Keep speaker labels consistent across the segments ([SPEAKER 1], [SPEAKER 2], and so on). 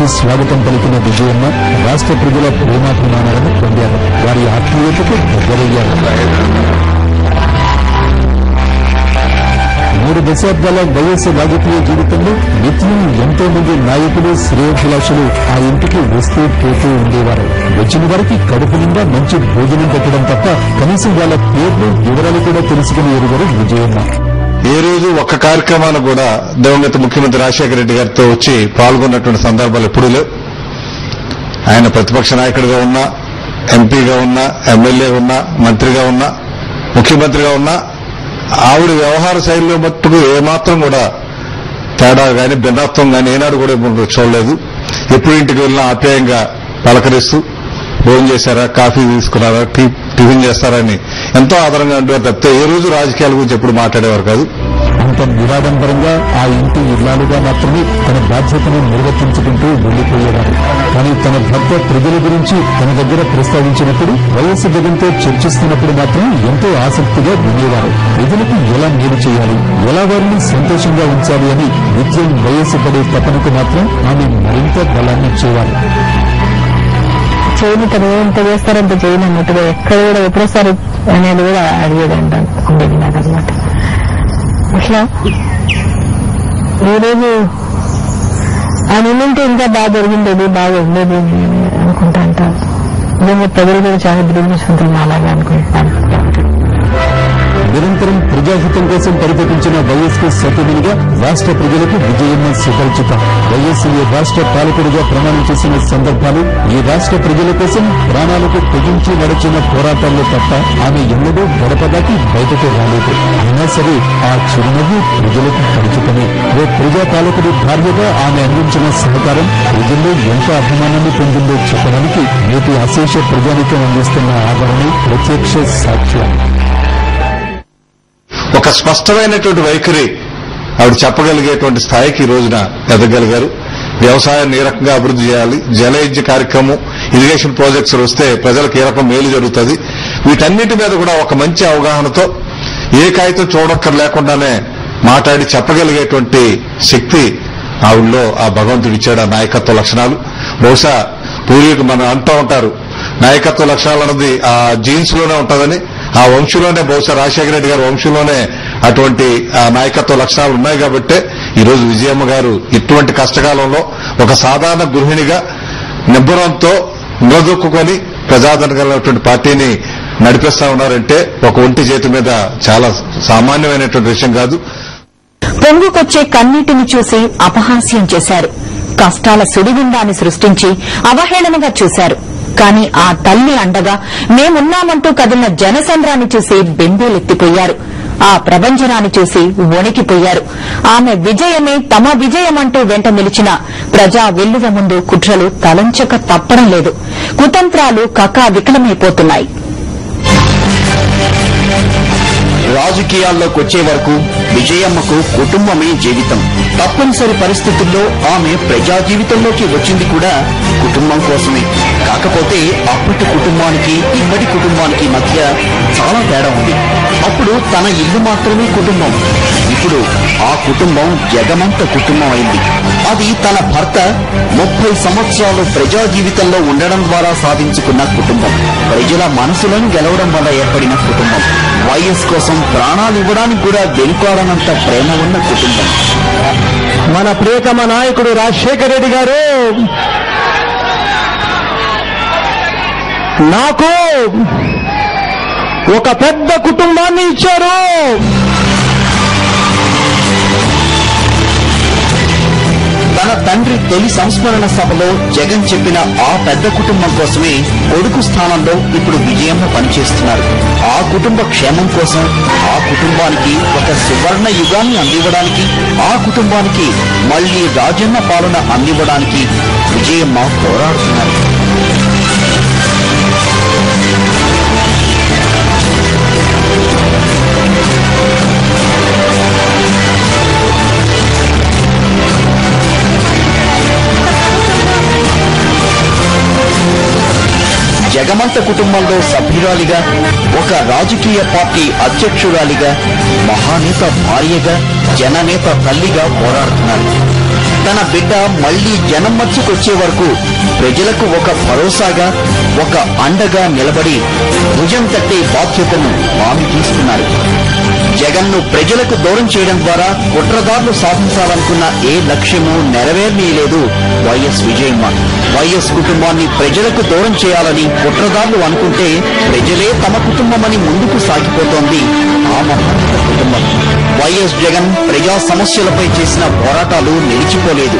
[SPEAKER 1] నుంచి స్వాగతం పలికిన విజయమ్మ రాష్ట్ర ప్రజల ప్రేమాభిమానాలను పొందారు. వారి ఆత్మీయతకు దగ్గరయ్యారు. 3 దశాబ్దాల వైఎస్ రాజకీయ జీవితంలో నిత్యం ఎంతో మంది నాయకులు, శ్రేయోభిలాషులు ఆ ఇంటికి వస్తూ పోతూ ఉండేవారు. వచ్చిన వారికి కడుపు నిండా మంచి భోజనం పెట్టడం తప్ప కనీసం వాళ్ళ పేర్లు, వివరాలు కూడా తెలుసుకుని ఎరుగరు విజయమ్మ.
[SPEAKER 2] ఏ రోజు ఒక్క కార్యక్రమాన్ని కూడా దివంగత ముఖ్యమంత్రి రాజశేఖర రెడ్డి గారితో వచ్చి పాల్గొన్నటువంటి సందర్భాలు ఎప్పుడూ లేవు. ఆయన ప్రతిపక్ష నాయకుడిగా ఉన్నా, ఎంపీగా ఉన్నా, ఎమ్మెల్యే ఉన్నా, మంత్రిగా ఉన్నా, ముఖ్యమంత్రిగా ఉన్నా ఆవిడ వ్యవహార శైలిలో మట్టుకు ఏమాత్రం కూడా తేడా గాని, భిన్నత్వం గాని ఏనాడు కూడా చూడలేదు. ఎప్పుడు ఇంటికి వెళ్ళినా ఆప్యాయంగా పలకరిస్తూ భోజనం చేశారా, కాఫీ తీసుకున్నారా, టిఫిన్ చేస్తారని ఎంతో ఆదరంగా ఉండేవారు తప్పితే ఏ రోజు రాజకీయాల గురించి ఎప్పుడు మాట్లాడేవారు కాదు.
[SPEAKER 1] అంత నిరాడంబరంగా ఆ ఇంటి ఇల్లాలుగా మాత్రమే తన బాధ్యతను నిర్వర్తించుకుంటూ వెళ్లిపోయేవారు. కానీ తన భర్త ప్రజల గురించి తన దగ్గర ప్రస్తావించినప్పుడు, వైఎస్ జగన్తో చర్చిస్తున్నప్పుడు మాత్రం ఎంతో ఆసక్తిగా వినేవారు. ప్రజలకు ఎలా మేలు చేయాలి, ఎలా వారిని సంతోషంగా ఉంచాలి అని నిత్యం వైఎస్ పడే తపనకు మాత్రం ఆమె మరింత బలాన్ని ఇచ్చేవారు.
[SPEAKER 3] చేయని తను ఎంత చేస్తారంత చేయను అన్నట్టుగా ఎక్కడ కూడా ఎప్పుడోసారి అనేది కూడా అడిగేదంట ఉండేది నాకు అనమాట. అట్లా ఈరోజు ఆయన ఉంటే ఇంకా బాగా జరిగిండేది, బాగా ఉండేది అనుకుంటా అంటారు. నిజంగా ప్రజలు కూడా చాలా దుర్విశ్వంతులు అలాగే అనుకుంటున్నాను.
[SPEAKER 1] నిరంతరం ప్రజాహితం కోసం పరితపించిన వైఎస్ కు సత్యమనిగా రాష్ట్ర ప్రజలకు విజయమ్మ సుపరిచితం. వైఎస్ ఈ రాష్ట్ర పాలకుడిగా ప్రమాణం చేసిన సందర్భాలు, ఈ రాష్ట్ర ప్రజల కోసం ప్రాణాలకు తెగించి నడిచిన పోరాటాల్లో తప్ప ఆమె ఎన్నడూ గడపదాకి బయటకు రాలేదు. అయినా సరే ఆ చిరునవ్వు ప్రజలకు పరిచితమే. ఓ ప్రజాపాలకుడి భార్యగా ఆమె అందించిన సహకారం ప్రజల్లో ఎంత అభిమానాన్ని పొందిందో చెప్పడానికి నేటి అశేష ప్రజానికం అందిస్తున్న ఆదరణ ప్రత్యక్ష సాక్ష్యం.
[SPEAKER 2] ఒక స్పష్టమైనటువంటి వైఖరి ఆవిడ చెప్పగలిగేటువంటి స్థాయికి ఈ రోజున ఎదగలిగారు. వ్యవసాయాన్ని ఏ రకంగా అభివృద్ధి చేయాలి, జలయజ్ఞ కార్యక్రమం, ఇరిగేషన్ ప్రాజెక్ట్స్ వస్తే ప్రజలకు ఏ రకం మేలు జరుగుతుంది, వీటన్నిటి మీద కూడా ఒక మంచి అవగాహనతో ఏ కాగితం చూడక్కర్ లేకుండానే మాట్లాడి చెప్పగలిగేటువంటి శక్తి ఆవిడలో ఆ భగవంతుడు ఇచ్చాడు. ఆ నాయకత్వ లక్షణాలు బహుశా పూర్వీకులు మనం అంటూ ఉంటారు, నాయకత్వ లక్షణాలు అన్నది ఆ జీన్స్ లోనే ఉంటుందని. ఆ వంశంలోనే బహుశా రాజశేఖర రెడ్డి గారి వంశంలోనే అటువంటి నాయకత్వ లక్షణాలు ఉన్నాయి కాబట్టే ఈరోజు విజయమ్మ గారు ఇటువంటి కష్టకాలంలో ఒక సాధారణ గృహిణిగా నిబ్బరంతో నిలదొక్కుని ప్రజాదరణ కలిగినటువంటి పార్టీని నడిపిస్తా ఉన్నారంటే ఒక ఒంటి చేతి మీద చాలా సామాన్యమైనటువంటి విషయం కాదు.
[SPEAKER 4] పొంగుకొచ్చే కన్నీటిని చూసి అపహాస్యం చేశారు. కష్టాల సుడిగుండాన్ని సృష్టించి అవహేళనగా చూశారు. కానీ ఆ తల్లి అండగా మేమున్నామంటూ కదిలిన జనసంద్రాన్ని చూసి బెంబేలెత్తిపోయారు. ఆ ప్రభంజనాన్ని చూసి వణికిపోయారు. ఆమె విజయమే తమ విజయమంటూ వెంట నిలిచిన ప్రజా వెల్లువ ముందు కుట్రలు తలంచక తప్పడం లేదు. కుతంత్రాలు కకావికలమైపోతున్నాయి.
[SPEAKER 5] రాజకీయాల్లోకి వచ్చే వరకు విజయమ్మకు కుటుంబమే జీవితం. తప్పనిసరి పరిస్థితుల్లో ఆమె ప్రజా జీవితంలోకి వచ్చింది కూడా కుటుంబం కోసమే. కాకపోతే అప్పటి కుటుంబానికి ఇప్పటి కుటుంబానికి మధ్య చాలా తేడా ఉంది. అప్పుడు తన ఇల్లు మాత్రమే కుటుంబం, ఇప్పుడు ఆ కుటుంబం జగమంత కుటుంబం అయింది. అది తన భర్త 30 సంవత్సరాలు ప్రజా జీవితంలో ఉండడం ద్వారా సాధించుకున్న కుటుంబం, ప్రజల మనసులను గెలవడం వల్ల ఏర్పడిన కుటుంబం, వైఎస్ కోసం ప్రాణాలు ఇవ్వడానికి కూడా వెనుకాడనంత ప్రేమ ఉన్న కుటుంబం.
[SPEAKER 1] మన ప్రియతమ నాయకుడు రాజశేఖర రెడ్డి గారు నాకు ఒక పెద్ద కుటుంబాన్ని ఇచ్చారు.
[SPEAKER 5] తన తండ్రి తొలి సంస్మరణ సభలో జగన్ చెప్పిన ఆ పెద్ద కుటుంబం కోసమే కొడుకు స్థానంలో ఇప్పుడు విజయమ్మ పనిచేస్తున్నారు. ఆ కుటుంబ క్షేమం కోసం, ఆ కుటుంబానికి ఒక సువర్ణ యుగాన్ని అందివ్వడానికి, ఆ కుటుంబానికి మళ్లీ రాజన్న పాలన అందివ్వడానికి విజయమ్మ పోరాడుతున్నారు. జగమంత కుటుంబంలో సభ్యురాలిగా, ఒక రాజకీయ పార్టీ అధ్యక్షురాలిగా, మహానేత భార్యగా, జననేత తల్లిగా పోరాడుతున్నారు. తన బిడ్డ మళ్లీ జనం మధ్యకొచ్చే వరకు ప్రజలకు ఒక భరోసాగా, ఒక అండగా నిలబడి భుజం తట్టే బాధ్యతను ఆమె తీసుకున్నారు. జగన్ను ప్రజలకు దూరం చేయడం ద్వారా కుట్రదారులు సాధించాలనుకున్న ఏ లక్ష్యమూ నెరవేర్నీయలేదు వైఎస్ విజయమ్మ. వైఎస్ కుటుంబాన్ని ప్రజలకు దూరం చేయాలని కుట్రదారులు అనుకుంటే ప్రజలే తమ కుటుంబమని ముందుకు సాగిపోతోంది ఆ మహోన్నత కుటుంబం. వైఎస్ జగన్ ప్రజా సమస్యలపై చేసిన పోరాటాలు నిలిచిపోలేదు.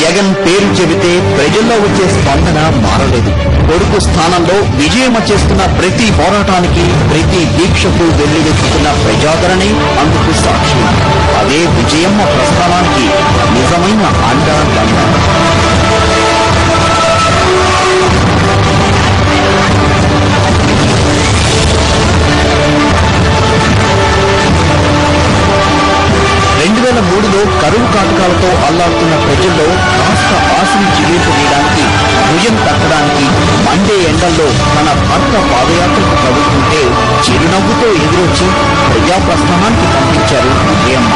[SPEAKER 5] జగన్ పేరు చెబితే ప్రజల్లో వచ్చే స్పందన మారలేదు. కొడుకు స్థానంలో విజయమ్మ చేస్తున్న ప్రతి పోరాటానికి, ప్రతి దీక్షకు వెల్లువెత్తుతున్న ప్రజాదరణే అందుకు సాక్షి. అదే విజయమ్మ ప్రస్థానానికి నిజమైన అండ దండ. కరువు కాటకాలతో అల్లాడుతున్న ప్రజల్లో రాష్ట్ర ఆశని చిగురింపజేయడానికి, భుజం తట్టడానికి మండే ఎండల్లో తన భర్త పాదయాత్రకు కదులుతుంటే చిరునవ్వుతో ఎదురొచ్చి ప్రజాప్రస్థానానికి పంపించారు విజయమ్మ.